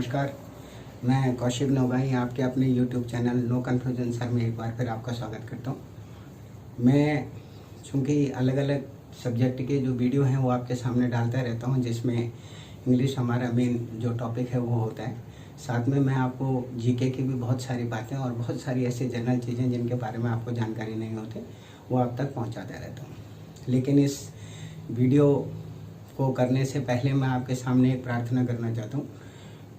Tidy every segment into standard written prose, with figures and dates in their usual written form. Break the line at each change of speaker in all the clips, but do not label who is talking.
नमस्कार, मैं कौशिक नोगाई आपके अपने YouTube channel no confusion sir में एक बार फिर आपका स्वागत करता हूँ। मैं चूँकि अलग अलग सब्जेक्ट के जो वीडियो हैं वो आपके सामने डालता रहता हूँ, जिसमें इंग्लिश हमारा मेन जो टॉपिक है वो होता है। साथ में मैं आपको जीके की भी बहुत सारी बातें और बहुत सारी ऐसी जनरल चीज़ें जिनके बारे में आपको जानकारी नहीं होती वो आप तक पहुँचाता रहता हूँ। लेकिन इस वीडियो को करने से पहले मैं आपके सामने एक प्रार्थना करना चाहता हूँ,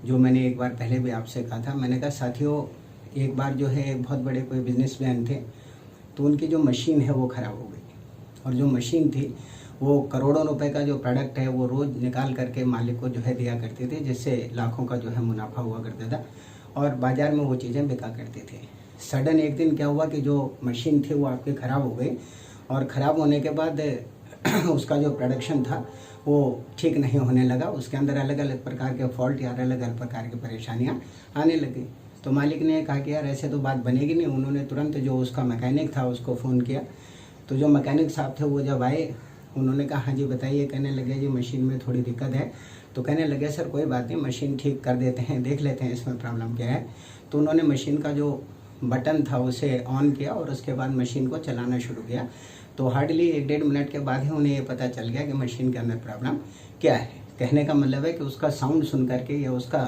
जो मैंने एक बार पहले भी आपसे कहा था। मैंने कहा साथियों, एक बार जो है एक बहुत बड़े कोई बिजनेसमैन थे, तो उनकी जो मशीन है वो ख़राब हो गई, और जो मशीन थी वो करोड़ों रुपए का जो प्रोडक्ट है वो रोज़ निकाल करके मालिक को जो है दिया करते थे, जिससे लाखों का जो है मुनाफा हुआ करता था और बाज़ार में वो चीज़ें बिका करती थी। सडन एक दिन क्या हुआ कि जो मशीन थी वो आपकी ख़राब हो गई, और ख़राब होने के बाद उसका जो प्रोडक्शन था वो ठीक नहीं होने लगा। उसके अंदर अलग अलग प्रकार के फॉल्ट या अलग अलग प्रकार की परेशानियां आने लगी। तो मालिक ने कहा कि यार ऐसे तो बात बनेगी नहीं। उन्होंने तुरंत जो उसका मैकेनिक था उसको फ़ोन किया। तो जो मैकेनिक साहब थे वो जब आए, उन्होंने कहा हाँ जी बताइए। कहने लगे जी मशीन में थोड़ी दिक्कत है। तो कहने लगे सर कोई बात नहीं, मशीन ठीक कर देते हैं, देख लेते हैं इसमें प्रॉब्लम क्या है। तो उन्होंने मशीन का जो बटन था उसे ऑन किया और उसके बाद मशीन को चलाना शुरू किया। तो हार्डली 1-1.5 मिनट के बाद ही उन्हें ये पता चल गया कि मशीन के अंदर प्रॉब्लम क्या है। कहने का मतलब है कि उसका साउंड सुन करके या उसका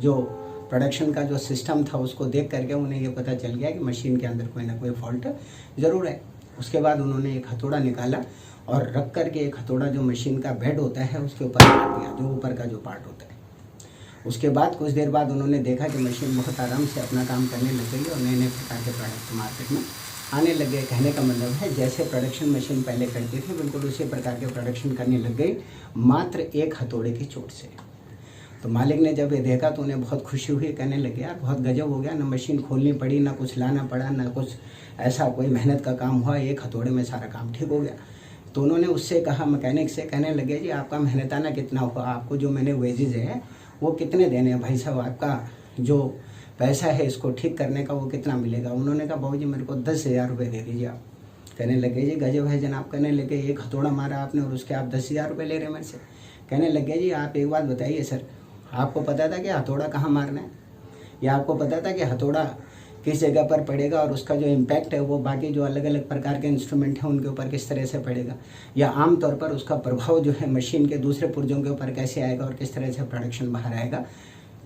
जो प्रोडक्शन का जो सिस्टम था उसको देख करके उन्हें ये पता चल गया कि मशीन के अंदर कोई ना कोई फॉल्ट ज़रूर है। उसके बाद उन्होंने एक हथौड़ा निकाला और रख करके एक हथौड़ा जो मशीन का बेड होता है उसके ऊपर रख दिया, जो ऊपर का जो पार्ट होता है। उसके बाद कुछ देर बाद उन्होंने देखा कि मशीन बहुत आराम से अपना काम करने लग गई और नए नए प्रकार के प्रोडक्ट मार्केट में आने लग गए। कहने का मतलब है जैसे प्रोडक्शन मशीन पहले करती थी बिल्कुल उसी प्रकार के प्रोडक्शन करने लग गई, मात्र एक हथौड़े की चोट से। तो मालिक ने जब ये देखा तो उन्हें बहुत खुशी हुई। कहने लगे यार बहुत गजब हो गया, ना मशीन खोलनी पड़ी, ना कुछ लाना पड़ा, ना कुछ ऐसा कोई मेहनत का काम हुआ, एक हथौड़े में सारा काम ठीक हो गया। तो उन्होंने उससे कहा, मैकेनिक से, कहने लगे जी आपका मेहनताना कितना हुआ, आपको जो मैंने वेजेज है वो कितने देने हैं भाई साहब, आपका जो पैसा है इसको ठीक करने का वो कितना मिलेगा। उन्होंने कहा बाबू जी मेरे को 10,000 रुपये दे दीजिए आप। कहने लगे जी गजब है जनाब। कहने लगे एक हथौड़ा मारा आपने और उसके आप 10,000 रुपये ले रहे मेरे से। कहने लगे जी आप एक बात बताइए सर, आपको पता था कि हथौड़ा कहाँ मारना है, या आपको पता था कि हथौड़ा किस जगह पर पड़ेगा और उसका जो इम्पैक्ट है वो बाकी जो अलग अलग प्रकार के इंस्ट्रूमेंट हैं उनके ऊपर किस तरह से पड़ेगा, या आमतौर पर उसका प्रभाव जो है मशीन के दूसरे पुर्जों के ऊपर कैसे आएगा और किस तरह से प्रोडक्शन बाहर आएगा।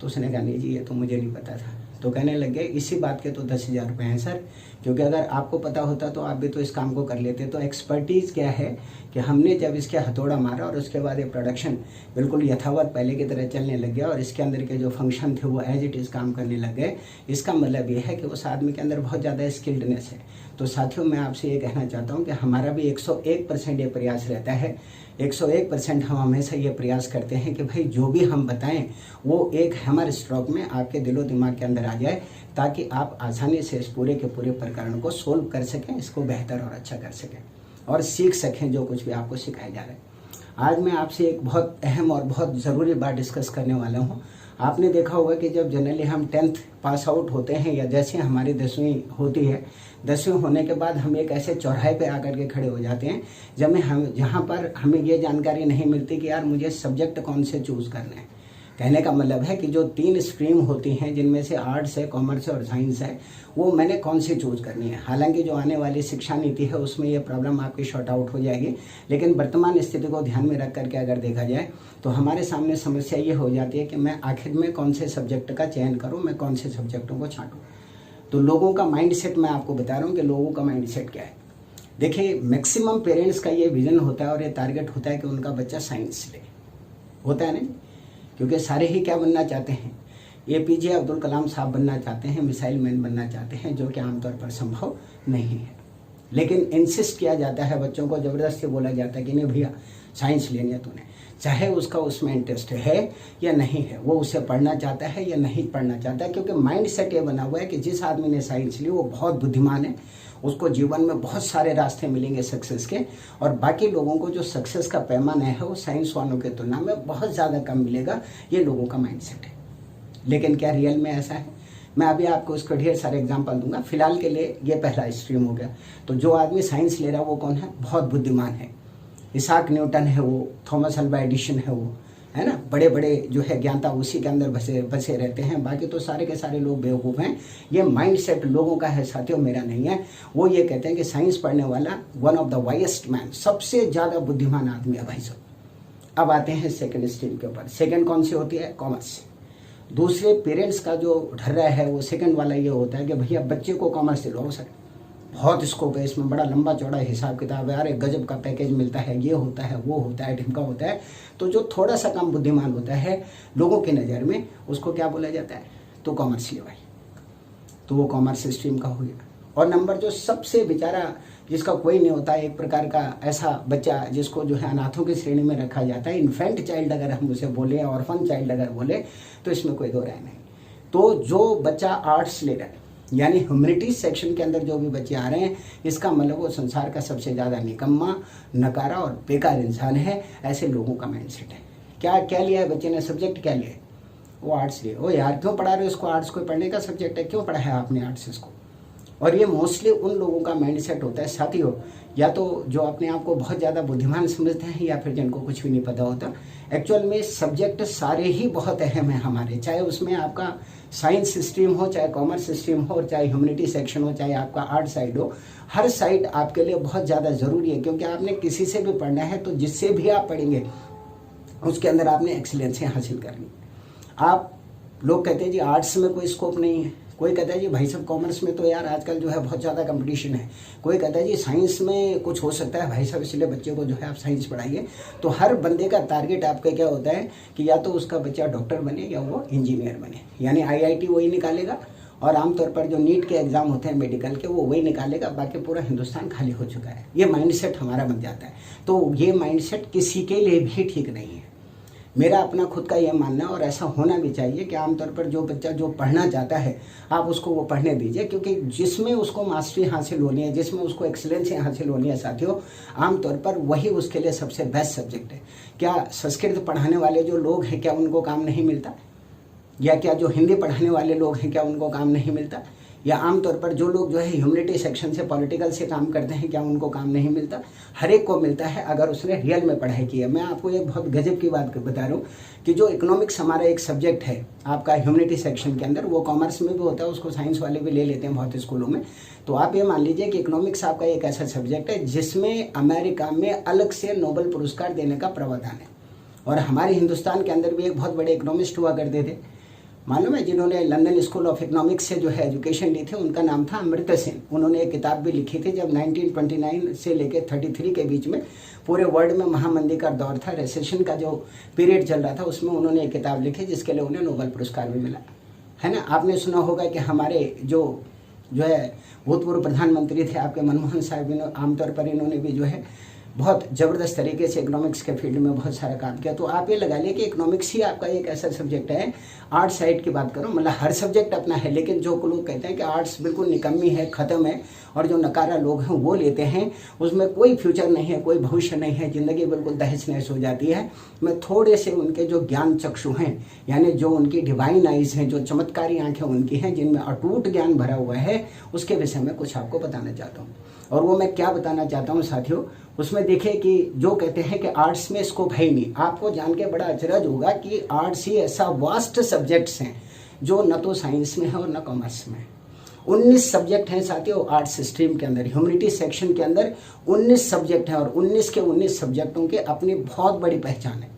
तो उसने कहा नहीं जी ये तो मुझे नहीं पता था। तो कहने लगे इसी बात के तो 10,000 रुपये हैं सर, क्योंकि अगर आपको पता होता तो आप भी तो इस काम को कर लेते। तो एक्सपर्टीज़ क्या है कि हमने जब इसके हथौड़ा मारा और उसके बाद ये प्रोडक्शन बिल्कुल यथावत पहले की तरह चलने लग गया और इसके अंदर के जो फंक्शन थे वो एज इट इज़ काम करने लग गए। इसका मतलब ये है कि उस आदमी के अंदर बहुत ज़्यादा स्किल्डनेस है। तो साथियों मैं आपसे ये कहना चाहता हूँ कि हमारा भी 101% ये प्रयास रहता है, 101% हम हमेशा ये प्रयास करते हैं कि भाई जो भी हम बताएं वो एक हैमर स्ट्रोक में आपके दिलो दिमाग के अंदर आ जाए, ताकि आप आसानी से इस पूरे के पूरे प्रकरण को सोल्व कर सकें, इसको बेहतर और अच्छा कर सकें और सीख सकें जो कुछ भी आपको सिखाया जा रहा है। आज मैं आपसे एक बहुत अहम और बहुत ज़रूरी बात डिस्कस करने वाला हूँ। आपने देखा होगा कि जब जनरली हम 10th पास आउट होते हैं या जैसे हमारी 10वीं होती है, 10वीं होने के बाद हम एक ऐसे चौराहे पे आकर के खड़े हो जाते हैं जहाँ पर हमें ये जानकारी नहीं मिलती कि यार मुझे सब्जेक्ट कौन से चूज़ करने हैं। कहने का मतलब है कि जो 3 स्ट्रीम होती हैं जिनमें से आर्ट्स है, कॉमर्स है और साइंस है, वो मैंने कौन सी चूज़ करनी है। हालांकि जो आने वाली शिक्षा नीति है उसमें ये प्रॉब्लम आपकी शॉर्ट आउट हो जाएगी, लेकिन वर्तमान स्थिति को ध्यान में रख करके अगर देखा जाए तो हमारे सामने समस्या ये हो जाती है कि मैं आखिर में कौन से सब्जेक्ट का चयन करूँ, मैं कौन से सब्जेक्टों को छांटूँ। तो लोगों का माइंड सेट मैं आपको बता रहा हूँ कि लोगों का माइंड सेट क्या है। देखिए मैक्सिमम पेरेंट्स का ये विजन होता है और ये टारगेट होता है कि उनका बच्चा साइंस ले, होता है ना, क्योंकि सारे ही क्या बनना चाहते हैं, APJ अब्दुल कलाम साहब बनना चाहते हैं, मिसाइल मैन बनना चाहते हैं, जो कि आमतौर पर संभव नहीं है। लेकिन इंसिस्ट किया जाता है, बच्चों को ज़बरदस्ती बोला जाता है कि नहीं भैया साइंस लेनी है तूने, चाहे उसका उसमें इंटरेस्ट है या नहीं है, वो उसे पढ़ना चाहता है या नहीं पढ़ना चाहता है। क्योंकि माइंड सेट ये बना हुआ है कि जिस आदमी ने साइंस ली वो बहुत बुद्धिमान है, उसको जीवन में बहुत सारे रास्ते मिलेंगे सक्सेस के, और बाकी लोगों को जो सक्सेस का पैमाना है वो साइंस वालों की तुलना में बहुत ज़्यादा कम मिलेगा। ये लोगों का माइंड सेट है। लेकिन क्या रियल में ऐसा है? मैं अभी आपको उसको ढेर सारे एग्जाम्पल दूंगा। फिलहाल के लिए ये पहला स्ट्रीम हो गया। तो जो आदमी साइंस ले रहा है वो कौन है? बहुत बुद्धिमान है। इसाक न्यूटन है वो, थॉमस अल्वा एडिसन है वो, है ना, बड़े बड़े जो है ज्ञाता उसी के अंदर बसे रहते हैं, बाकी तो सारे के सारे लोग बेवकूफ़ हैं। ये माइंडसेट लोगों का है साथियों, मेरा नहीं है। वो ये कहते हैं कि साइंस पढ़ने वाला वन ऑफ द वाइस्ट मैन, सबसे ज़्यादा बुद्धिमान आदमी है भाई साहब। अब आते हैं सेकेंड स्ट्रीम के ऊपर। सेकेंड कौन सी होती है? कॉमर्स। दूसरे पेरेंट्स का जो ढर्रा है वो सेकेंड वाला ये होता है कि भैया बच्चे को कॉमर्स दिलाओ सर, बहुत स्कोप है इसमें, बड़ा लंबा चौड़ा हिसाब किताब है, अरे गजब का पैकेज मिलता है, ये होता है, वो होता है, ढिमका होता है। तो जो थोड़ा सा कम बुद्धिमान होता है लोगों की नज़र में, उसको क्या बोला जाता है? तो कॉमर्स ले भाई, तो वो कॉमर्स स्ट्रीम का हो गया। और नंबर जो सबसे बेचारा जिसका कोई नहीं होता, एक प्रकार का ऐसा बच्चा जिसको जो है अनाथों की श्रेणी में रखा जाता है, इन्फेंट चाइल्ड अगर हम उसे बोले, ऑर्फन चाइल्ड अगर बोले, तो इसमें कोई दो राय नहीं। तो जो बच्चा आर्ट्स ले रहा है, यानी ह्यूमैनिटीज सेक्शन के अंदर जो भी बच्चे आ रहे हैं, इसका मतलब वो संसार का सबसे ज़्यादा निकम्मा, नकारा और बेकार इंसान है। ऐसे लोगों का माइंडसेट है। क्या लिया है बच्चे ने? सब्जेक्ट क्या लिया है? वो आर्ट्स लिया। ओ यार क्यों पढ़ा रहे हो इसको? आर्ट्स कोई पढ़ने का सब्जेक्ट है? क्यों पढ़ा है आपने आर्ट्स इसको? और ये मोस्टली उन लोगों का माइंडसेट होता है साथियों, या तो जो अपने आप को बहुत ज़्यादा बुद्धिमान समझते हैं, या फिर जिनको कुछ भी नहीं पता होता। एक्चुअल में सब्जेक्ट सारे ही बहुत अहम है हमारे, चाहे उसमें आपका साइंस स्ट्रीम हो, चाहे कॉमर्स स्ट्रीम हो, चाहे ह्यूमैनिटी सेक्शन हो, चाहे आपका आर्ट साइड हो। हर साइड आपके लिए बहुत ज़्यादा ज़रूरी है, क्योंकि आपने किसी से भी पढ़ना है तो जिससे भी आप पढ़ेंगे उसके अंदर आपने एक्सीलेंसी हासिल करनी। आप लोग कहते हैं जी आर्ट्स में कोई स्कोप नहीं है, कोई कहता है जी भाई साहब कॉमर्स में तो यार आजकल जो है बहुत ज़्यादा कंपटीशन है, कोई कहता है जी साइंस में कुछ हो सकता है भाई साहब, इसलिए बच्चे को जो है आप साइंस पढ़ाइए। तो हर बंदे का टारगेट आपका क्या होता है कि या तो उसका बच्चा डॉक्टर बने या वो इंजीनियर बने, यानी IIT वही निकालेगा, और आमतौर पर जो नीट के एग्ज़ाम होते हैं मेडिकल के वो वही निकालेगा, बाकी पूरा हिंदुस्तान खाली हो चुका है। ये माइंडसेट हमारा बन जाता है। तो ये माइंडसेट किसी के लिए भी ठीक नहीं है। मेरा अपना खुद का यह मानना है, और ऐसा होना भी चाहिए कि आमतौर पर जो बच्चा जो पढ़ना चाहता है आप उसको वो पढ़ने दीजिए, क्योंकि जिसमें उसको मास्टरी हासिल होनी है, जिसमें उसको एक्सीलेंसी हासिल होनी है साथियों, आमतौर पर वही उसके लिए सबसे बेस्ट सब्जेक्ट है। क्या संस्कृत पढ़ाने वाले जो लोग हैं क्या उनको काम नहीं मिलता? या क्या जो हिंदी पढ़ाने वाले लोग हैं क्या उनको काम नहीं मिलता? या आमतौर पर जो लोग जो है ह्यूमैनिटी सेक्शन से, पॉलिटिकल से काम करते हैं क्या उनको काम नहीं मिलता? हर एक को मिलता है अगर उसने रियल में पढ़ाई की है। मैं आपको एक बहुत गजब की बात बता रहा हूँ कि जो इकोनॉमिक्स हमारा एक सब्जेक्ट है आपका ह्यूमैनिटी सेक्शन के अंदर, वो कॉमर्स में भी होता है, उसको साइंस वाले भी ले लेते हैं बहुत स्कूलों में। तो आप ये मान लीजिए कि इकोनॉमिक्स आपका एक ऐसा सब्जेक्ट है जिसमें अमेरिका में अलग से नोबेल पुरस्कार देने का प्रावधान है। और हमारे हिंदुस्तान के अंदर भी एक बहुत बड़े इकोनॉमिस्ट हुआ करते थे, मालूम है, जिन्होंने लंदन स्कूल ऑफ इकोनॉमिक्स से जो है एजुकेशन ली थी, उनका नाम था अमृता सेन। उन्होंने एक किताब भी लिखी थी जब 1929 से लेकर 33 के बीच में पूरे वर्ल्ड में महामंदी का दौर था, रिसेशन का जो पीरियड चल रहा था, उसमें उन्होंने एक किताब लिखी जिसके लिए उन्हें नोबेल पुरस्कार भी मिला है ना। आपने सुना होगा कि हमारे जो है भूतपूर्व प्रधानमंत्री थे आपके मनमोहन साहब, आमतौर पर इन्होंने भी जो है बहुत ज़बरदस्त तरीके से इकोनॉमिक्स के फील्ड में बहुत सारा काम किया। तो आप ये लगा लिए कि इकोनॉमिक्स ही आपका एक ऐसा सब्जेक्ट है। आर्ट्स साइड की बात करो, मतलब हर सब्जेक्ट अपना है, लेकिन जो लोग कहते हैं कि आर्ट्स बिल्कुल निकम्मी है, ख़त्म है, और जो नकारा लोग हैं वो लेते हैं, उसमें कोई फ्यूचर नहीं है, कोई भविष्य नहीं है, ज़िंदगी बिल्कुल तहस नहस हो जाती है। मैं थोड़े से उनके जो ज्ञान चक्षु हैं, यानी जो उनकी डिवाइन आइज़ हैं, जो चमत्कारी आँखें उनकी हैं, जिनमें अटूट ज्ञान भरा हुआ है, उसके विषय में कुछ आपको बताना चाहता हूँ। और वो मैं क्या बताना चाहता हूँ साथियों, उसमें देखिए कि जो कहते हैं कि आर्ट्स में स्कोप है ही नहीं, आपको जान के बड़ा अचरज होगा कि आर्ट्स ही ऐसा वास्ट सब्जेक्ट्स हैं जो न तो साइंस में है और न कॉमर्स में। 19 सब्जेक्ट हैं साथियों आर्ट्स स्ट्रीम के अंदर, ह्यूमैनिटी सेक्शन के अंदर 19 सब्जेक्ट हैं, और 19 के 19 सब्जेक्टों के अपनी बहुत बड़ी पहचान है।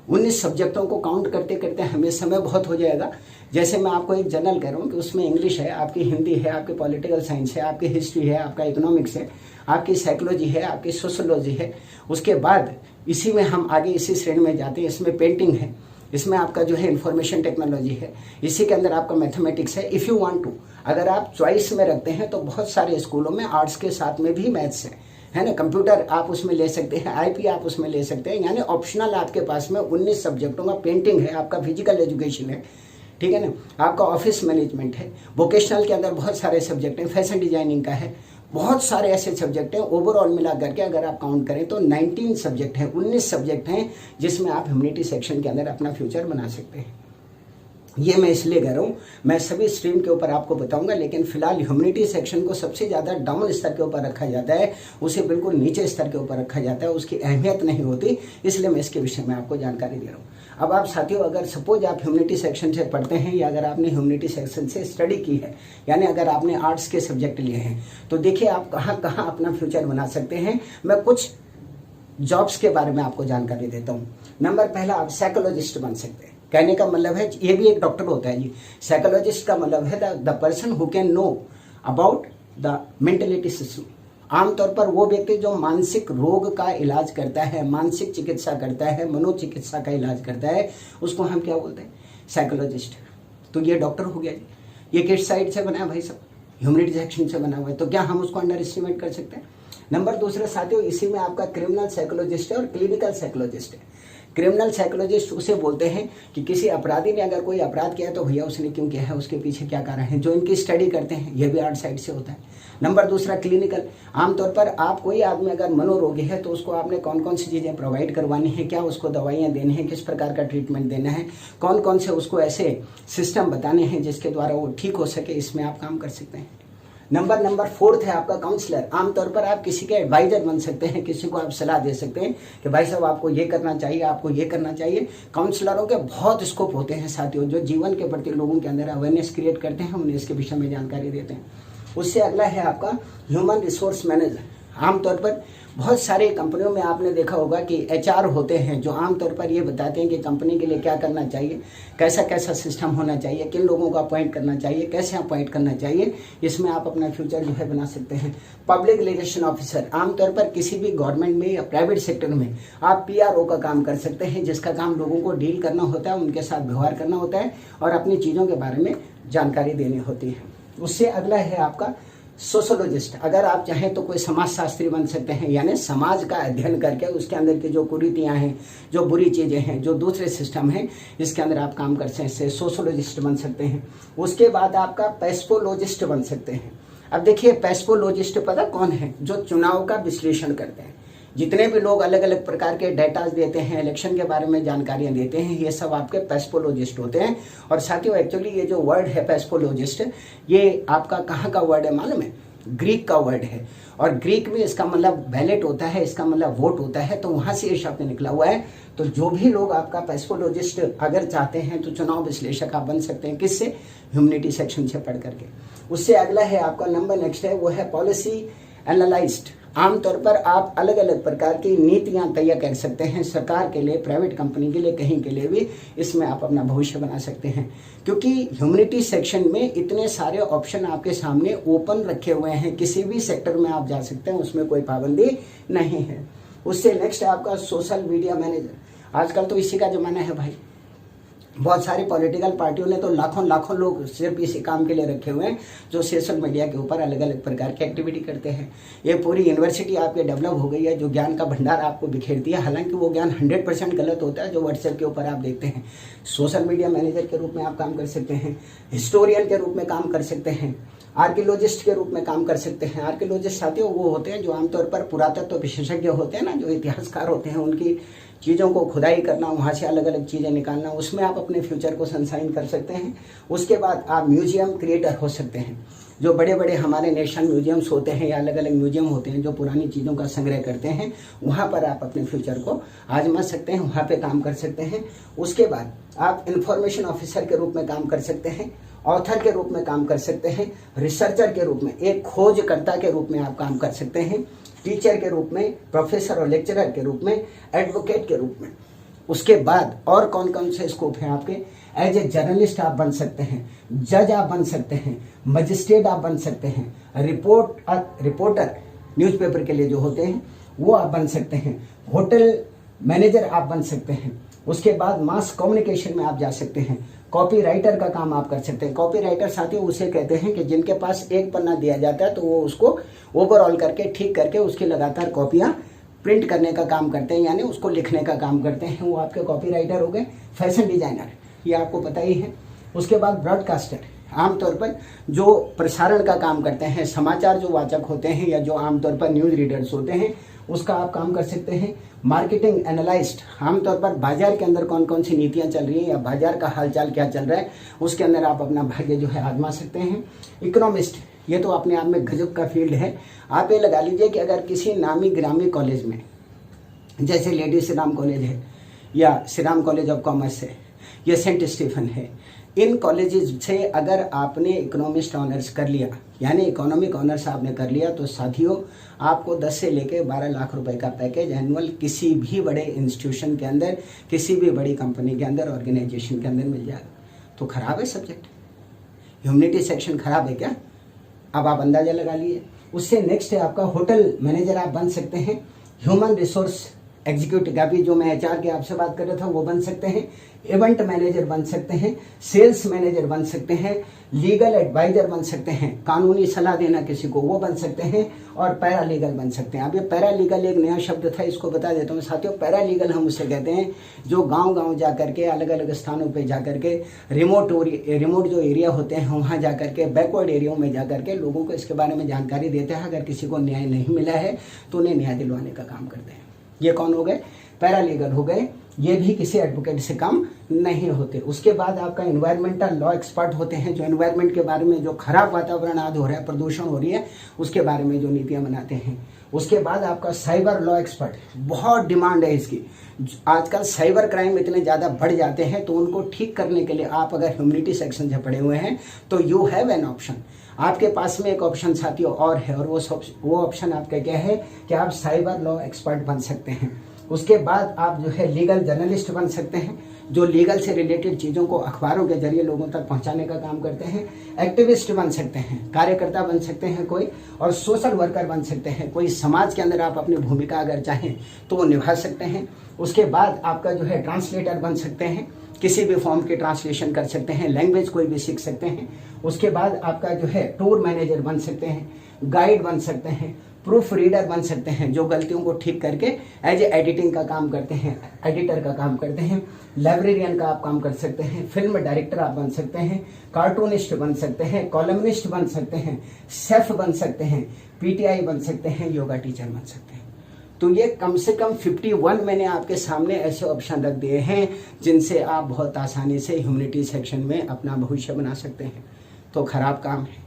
19 सब्जेक्टों को काउंट करते करते हमें समय बहुत हो जाएगा। जैसे मैं आपको एक जनरल कह रहा हूँ कि उसमें इंग्लिश है, आपकी हिंदी है, आपकी पॉलिटिकल साइंस है, आपकी हिस्ट्री है, आपका इकोनॉमिक्स है, आपकी साइकोलॉजी है, आपकी सोशोलॉजी है। उसके बाद इसी में हम आगे इसी श्रेणी में जाते हैं, इसमें पेंटिंग है, इसमें आपका जो है इंफॉर्मेशन टेक्नोलॉजी है, इसी के अंदर आपका मैथमेटिक्स है। इफ़ यू वांट टू, अगर आप चॉइस में रखते हैं तो बहुत सारे स्कूलों में आर्ट्स के साथ में भी मैथ्स है ना, कंप्यूटर आप उसमें ले सकते हैं, IP आप उसमें ले सकते हैं, यानी ऑप्शनल आपके पास में 19 सब्जेक्टों का पेंटिंग है, आपका फिजिकल एजुकेशन है, ठीक है ना, आपका ऑफिस मैनेजमेंट है, वोकेशनल के अंदर बहुत सारे सब्जेक्ट हैं, फैशन डिजाइनिंग का है, बहुत सारे ऐसे सब्जेक्ट हैं। ओवरऑल मिला करके अगर आप काउंट करें तो 19 सब्जेक्ट हैं, 19 सब्जेक्ट हैं जिसमें आप ह्यूमैनिटी सेक्शन के अंदर अपना फ्यूचर बना सकते हैं। ये मैं इसलिए कह रहा हूँ, मैं सभी स्ट्रीम के ऊपर आपको बताऊंगा, लेकिन फिलहाल ह्यूमैनिटी सेक्शन को सबसे ज़्यादा डाउन स्तर के ऊपर रखा जाता है, उसे बिल्कुल नीचे स्तर के ऊपर रखा जाता है, उसकी अहमियत नहीं होती, इसलिए मैं इसके विषय में आपको जानकारी दे रहा हूँ। अब आप साथियों, अगर सपोज आप ह्यूमैनिटी सेक्शन से पढ़ते हैं या अगर आपने ह्यूमैनिटी सेक्शन से स्टडी की है, यानी अगर आपने आर्ट्स के सब्जेक्ट लिए हैं, तो देखिए आप कहाँ कहाँ अपना फ्यूचर बना सकते हैं। मैं कुछ जॉब्स के बारे में आपको जानकारी देता हूँ। नंबर पहला, आप साइकोलॉजिस्ट बन सकते हैं। कहने का मतलब है, ये भी एक डॉक्टर होता है जी। साइकोलॉजिस्ट का मतलब है the person who can know about the mentality system. आमतौर पर वो व्यक्ति जो मानसिक रोग का इलाज करता है, मानसिक चिकित्सा करता है, मनोचिकित्सा का इलाज करता है, उसको हम क्या बोलते हैं? साइकोलॉजिस्ट। तो ये डॉक्टर हो गया जी। ये किस साइड से बना है भाई साहब? ह्यूमैनिटी सेक्शन से बना हुआ है। तो क्या हम उसको अंडर एस्टिमेट कर सकते हैं? नंबर दूसरा साथियों, इसी में आपका क्रिमिनल साइकोलॉजिस्ट है और क्लिनिकल साइकोलॉजिस्ट है। क्रिमिनल साइकोलॉजिस्ट उसे बोलते हैं कि किसी अपराधी ने अगर कोई अपराध किया तो भैया उसने क्यों किया है, उसके पीछे क्या कारण है, जो इनकी स्टडी करते हैं, यह भी आर्ट साइड से होता है। नंबर दूसरा क्लिनिकल, आमतौर पर आप कोई आदमी अगर मनोरोगी है तो उसको आपने कौन कौन सी चीज़ें प्रोवाइड करवानी है, क्या उसको दवाइयाँ देनी है, किस प्रकार का ट्रीटमेंट देना है, कौन कौन से उसको ऐसे सिस्टम बताने हैं जिसके द्वारा वो ठीक हो सके, इसमें आप काम कर सकते हैं। नंबर फोर्थ है आपका काउंसलर। आमतौर पर आप किसी के एडवाइजर बन सकते हैं, किसी को आप सलाह दे सकते हैं कि भाई साहब आपको ये करना चाहिए, आपको ये करना चाहिए। काउंसलरों के बहुत स्कोप होते हैं साथियों, जो जीवन के प्रति लोगों के अंदर अवेयरनेस क्रिएट करते हैं, उन्हें इसके विषय में जानकारी देते हैं। उससे अगला है आपका ह्यूमन रिसोर्स मैनेजर। आमतौर पर बहुत सारी कंपनियों में आपने देखा होगा कि एचआर होते हैं जो आमतौर पर ये बताते हैं कि कंपनी के लिए क्या करना चाहिए, कैसा कैसा सिस्टम होना चाहिए, किन लोगों को अपॉइंट करना चाहिए, कैसे अपॉइंट करना चाहिए। इसमें आप अपना फ्यूचर जो है बना सकते हैं। पब्लिक रिलेशन ऑफिसर, आमतौर पर किसी भी गवर्नमेंट में या प्राइवेट सेक्टर में आप पीआरओ का काम कर सकते हैं, जिसका काम लोगों को डील करना होता है, उनके साथ व्यवहार करना होता है और अपनी चीज़ों के बारे में जानकारी देनी होती है। उससे अगला है आपका सोशोलॉजिस्ट। अगर आप चाहें तो कोई समाजशास्त्री बन सकते हैं, यानी समाज का अध्ययन करके उसके अंदर की जो कुरीतियाँ हैं, जो बुरी चीज़ें हैं, जो दूसरे सिस्टम हैं, इसके अंदर आप काम कर सकते हैं, सोशोलॉजिस्ट बन सकते हैं। उसके बाद आपका पैस्पोलॉजिस्ट बन सकते हैं। अब देखिए पैस्पोलॉजिस्ट पता कौन है? जो चुनाव का विश्लेषण करते हैं। जितने भी लोग अलग अलग प्रकार के डेटाज देते हैं, इलेक्शन के बारे में जानकारियां देते हैं, ये सब आपके पैस्पोलॉजिस्ट होते हैं। और साथियों एक्चुअली ये जो वर्ड है पैस्पोलॉजिस्ट, ये आपका कहाँ का वर्ड है मालूम है? ग्रीक का वर्ड है। और ग्रीक में इसका मतलब बैलेट होता है, इसका मतलब वोट होता है, तो वहाँ से ये शब्द निकला हुआ है। तो जो भी लोग आपका पैस्पोलॉजिस्ट अगर चाहते हैं तो चुनाव विश्लेषक आप बन सकते हैं। किससे? ह्यूमैनिटी सेक्शन से पढ़ करके। उससे अगला है आपका नंबर नेक्स्ट है, वो है पॉलिसी एनालिस्ट। आमतौर पर आप अलग अलग प्रकार की नीतियां तैयार कर सकते हैं, सरकार के लिए, प्राइवेट कंपनी के लिए, कहीं के लिए भी। इसमें आप अपना भविष्य बना सकते हैं, क्योंकि ह्यूमैनिटी सेक्शन में इतने सारे ऑप्शन आपके सामने ओपन रखे हुए हैं। किसी भी सेक्टर में आप जा सकते हैं, उसमें कोई पाबंदी नहीं है। उससे नेक्स्ट है आपका सोशल मीडिया मैनेजर। आजकल तो इसी का जमाना है भाई। बहुत सारी पॉलिटिकल पार्टियों ने तो लाखों लाखों लोग सिर्फ इसी काम के लिए रखे हुए हैं, जो सोशल मीडिया के ऊपर अलग अलग प्रकार की एक्टिविटी करते हैं। ये पूरी यूनिवर्सिटी आपकी डेवलप हो गई है, जो ज्ञान का भंडार आपको बिखेरती है। हालांकि वो ज्ञान 100% गलत होता है जो व्हाट्सएप के ऊपर आप देखते हैं। सोशल मीडिया मैनेजर के रूप में आप काम कर सकते हैं, हिस्टोरियन के रूप में काम कर सकते हैं, आर्कियोलॉजिस्ट के रूप में काम कर सकते हैं। आर्कियोलॉजिस्ट साथियों वो होते हैं जो आमतौर पर पुरातत्व विशेषज्ञ होते हैं ना, जो इतिहासकार होते हैं, उनकी चीज़ों को खुदाई करना, वहाँ से अलग अलग चीज़ें निकालना, उसमें आप अपने फ्यूचर को सनसाइन कर सकते हैं। उसके बाद आप म्यूजियम क्रिएटर हो सकते हैं। जो बड़े बड़े हमारे नेशनल म्यूजियम्स होते हैं या अलग अलग म्यूजियम होते हैं जो पुरानी चीज़ों का संग्रह करते हैं, वहाँ पर आप अपने फ्यूचर को आजमा सकते हैं, वहाँ पे काम कर सकते हैं। उसके बाद आप इंफॉर्मेशन ऑफिसर के रूप में काम कर सकते हैं, ऑथर के रूप में काम कर सकते हैं, रिसर्चर के रूप में, एक खोजकर्ता के रूप में आप काम कर सकते हैं, टीचर के रूप में, प्रोफेसर और लेक्चरर के रूप में, एडवोकेट के रूप में। उसके बाद और कौन कौन से स्कोप हैं आपके? एज ए जर्नलिस्ट आप बन सकते हैं, जज आप बन सकते हैं, मजिस्ट्रेट आप बन सकते हैं, रिपोर्टर न्यूज़पेपर के लिए जो होते हैं वो आप बन सकते हैं, होटल मैनेजर आप बन सकते हैं। उसके बाद मास कम्युनिकेशन में आप जा सकते हैं, कॉपी राइटर का काम आप कर सकते हैं। कॉपी राइटर साथियों उसे कहते हैं कि जिनके पास एक पन्ना दिया जाता है तो वो उसको ओवरऑल करके, ठीक करके उसकी लगातार कॉपियाँ प्रिंट करने का काम करते हैं, यानी उसको लिखने का काम करते हैं, वो आपके कॉपी राइटर हो गए। फैशन डिजाइनर, ये आपको पता ही है। उसके बाद ब्रॉडकास्टर, आमतौर पर जो प्रसारण का काम करते हैं, समाचार जो वाचक होते हैं या जो आमतौर पर न्यूज़ रीडर्स होते हैं, उसका आप काम कर सकते हैं। मार्केटिंग एनालिस्ट, आमतौर पर बाजार के अंदर कौन कौन सी नीतियां चल रही हैं या बाजार का हालचाल क्या चल रहा है उसके अंदर आप अपना भाग्य जो है आजमा सकते हैं। इकोनॉमिस्ट, ये तो अपने आप में गजब का फील्ड है। आप ये लगा लीजिए कि अगर किसी नामी गिरामी कॉलेज में, जैसे लेडी श्री राम कॉलेज है या Shri Ram college of commerce है या सेंट स्टीफन है, इन कॉलेजेस से अगर आपने इकोनॉमिस्ट ऑनर्स कर लिया, यानी इकोनॉमिक ऑनर्स आपने कर लिया, तो साथियों आपको 10 से लेकर 12 लाख रुपए का पैकेज एनुअल किसी भी बड़े इंस्टीट्यूशन के अंदर, किसी भी बड़ी कंपनी के अंदर, ऑर्गेनाइजेशन के अंदर मिल जाएगा। तो खराब है सब्जेक्ट, ह्यूमैनिटी सेक्शन खराब है क्या? अब आप अंदाजा लगा लिए। उससे नेक्स्ट है आपका होटल मैनेजर आप बन सकते हैं, ह्यूमन रिसोर्स एग्जीक्यूटिव, अभी जो मैं HR के आपसे बात कर रहा था वो बन सकते हैं, इवेंट मैनेजर बन सकते हैं, सेल्स मैनेजर बन सकते हैं, लीगल एडवाइजर बन सकते हैं, कानूनी सलाह देना किसी को वो बन सकते हैं, और पैरालीगल बन सकते हैं। अब ये पैरालीगल एक नया शब्द था, इसको बता देता हूँ साथियों। पैरालीगल हम उसे कहते हैं जो गांव-गांव जा करके, अलग अलग स्थानों पे जा करके, रिमोट जो एरिया होते हैं वहाँ जा करके, बैकवर्ड एरियाओं में जा करके लोगों को इसके बारे में जानकारी देते हैं। अगर किसी को न्याय नहीं मिला है तो उन्हें न्याय दिलवाने का काम करते हैं। ये कौन हो गए? पैरालीगल हो गए। ये भी किसी एडवोकेट से कम नहीं होते। उसके बाद आपका एनवायरमेंटल लॉ एक्सपर्ट होते हैं, जो एनवायरमेंट के बारे में, जो खराब वातावरण आदि हो रहा है, प्रदूषण हो रही है, उसके बारे में जो नीतियां बनाते हैं। उसके बाद आपका साइबर लॉ एक्सपर्ट, बहुत डिमांड है इसकी। आजकल साइबर क्राइम इतने ज़्यादा बढ़ जाते हैं, तो उनको ठीक करने के लिए आप अगर ह्यूमैनिटी सेक्शन से पढ़े हुए हैं तो यू हैव एन ऑप्शन। आपके पास में एक ऑप्शन साथियों और है, और वो ऑप्शन आपका क्या है कि आप साइबर लॉ एक्सपर्ट बन सकते हैं। उसके बाद आप जो है लीगल जर्नलिस्ट बन सकते हैं, जो लीगल से रिलेटेड चीज़ों को अखबारों के जरिए लोगों तक पहुंचाने का काम करते हैं। एक्टिविस्ट बन सकते हैं, कार्यकर्ता बन सकते हैं कोई, और सोशल वर्कर बन सकते हैं कोई। समाज के अंदर आप अपनी भूमिका अगर चाहें तो वो निभा सकते हैं। उसके बाद आपका जो है ट्रांसलेटर बन सकते हैं, किसी भी फॉर्म के ट्रांसलेशन कर सकते हैं, लैंग्वेज कोई भी सीख सकते हैं। उसके बाद आपका जो है टूर मैनेजर बन सकते हैं, गाइड बन सकते हैं, प्रूफ रीडर बन सकते हैं, जो गलतियों को ठीक करके एज एडिटिंग का काम करते हैं, एडिटर का काम करते हैं। लाइब्रेरियन का आप काम कर सकते हैं, फिल्म डायरेक्टर आप बन सकते हैं, कार्टूनिस्ट बन सकते हैं, कॉलमनिस्ट बन सकते हैं, शेफ बन सकते हैं, PTI बन सकते हैं, योगा टीचर बन सकते हैं। तो ये कम से कम 51 मैंने आपके सामने ऐसे ऑप्शन रख दिए हैं जिनसे आप बहुत आसानी से ह्यूमैनिटी सेक्शन में अपना भविष्य बना सकते हैं। तो खराब काम है,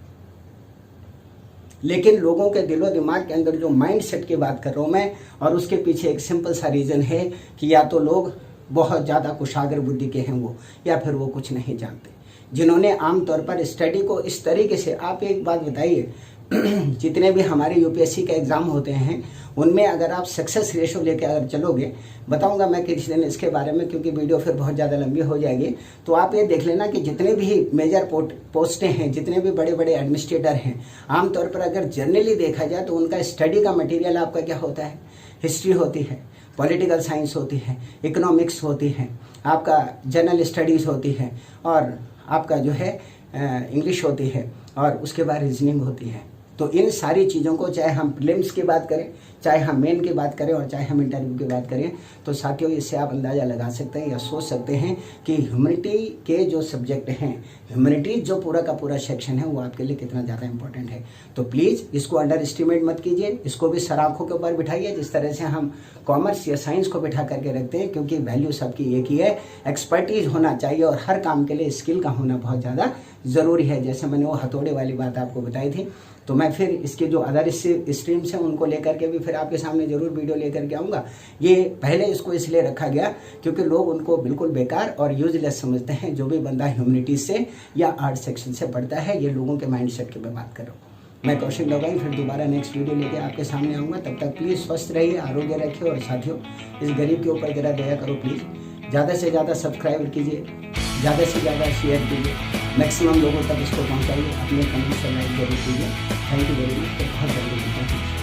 लेकिन लोगों के दिलो दिमाग के अंदर जो माइंड सेट की बात कर रहा हूँ मैं, और उसके पीछे एक सिंपल सा रीज़न है कि या तो लोग बहुत ज़्यादा कुशाग्र बुद्धि के हैं वो, या फिर वो कुछ नहीं जानते, जिन्होंने आमतौर पर स्टडी को इस तरीके से। आप एक बात बताइए, जितने भी हमारे UPSC के एग्ज़ाम होते हैं उनमें अगर आप सक्सेस रेशो लेके अगर चलोगे, बताऊंगा मैं किसी दिन इसके बारे में, क्योंकि वीडियो फिर बहुत ज़्यादा लंबी हो जाएगी। तो आप ये देख लेना कि जितने भी मेजर पोस्टें हैं, जितने भी बड़े बड़े एडमिनिस्ट्रेटर हैं, आमतौर पर अगर जनरली देखा जाए तो उनका स्टडी का मटेरियल आपका क्या होता है? हिस्ट्री होती है, पॉलिटिकल साइंस होती है, इकोनॉमिक्स होती है, आपका जनरल स्टडीज़ होती है, और आपका जो है इंग्लिश होती है, और उसके बाद रीजनिंग होती है। तो इन सारी चीज़ों को, चाहे हम प्रीलिम्स की बात करें, चाहे हम मेन की बात करें, और चाहे हम इंटरव्यू की बात करें, तो साथियों इससे आप अंदाज़ा लगा सकते हैं या सोच सकते हैं कि ह्यूमैनिटी के जो सब्जेक्ट हैं, ह्यूमैनिटी जो पूरा का पूरा सेक्शन है, वो आपके लिए कितना ज़्यादा इंपॉर्टेंट है। तो प्लीज़ इसको अंडर एस्टिमेट मत कीजिए, इसको भी सर आँखों के ऊपर बिठाइए, जिस तरह से हम कॉमर्स या साइंस को बिठा करके रखते हैं, क्योंकि वैल्यू सबकी एक ही है। एक्सपर्टीज होना चाहिए, और हर काम के लिए स्किल का होना बहुत ज़्यादा ज़रूरी है। जैसे मैंने वो हथौड़े वाली बात आपको बताई थी, तो मैं फिर इसके जो अदर स्ट्रीम्स हैं उनको लेकर के भी फिर आपके सामने ज़रूर वीडियो लेकर के आऊँगा। ये पहले इसको इसलिए रखा गया क्योंकि लोग उनको बिल्कुल बेकार और यूजलेस समझते हैं, जो भी बंदा ह्यूमैनिटी से या आर्ट सेक्शन से पढ़ता है। ये लोगों के माइंड सेट की मैं बात कर रहा हूँ। मैं कौशिक लोगाई फिर दोबारा नेक्स्ट वीडियो लेके आपके सामने आऊँगा। तब तक प्लीज़ स्वस्थ रहिए, आरोग्य रखिए, और साथियों इस गरीब के ऊपर जरा दया करो प्लीज़। ज़्यादा से ज़्यादा सब्सक्राइब कीजिए, ज़्यादा से ज़्यादा शेयर कीजिए, मैक्सिमम लोगों तक इसको पहुँचाइए, अपने कमेंट्स से लाइक जरूर कीजिए। Thank you very much. बहुत जल्दी।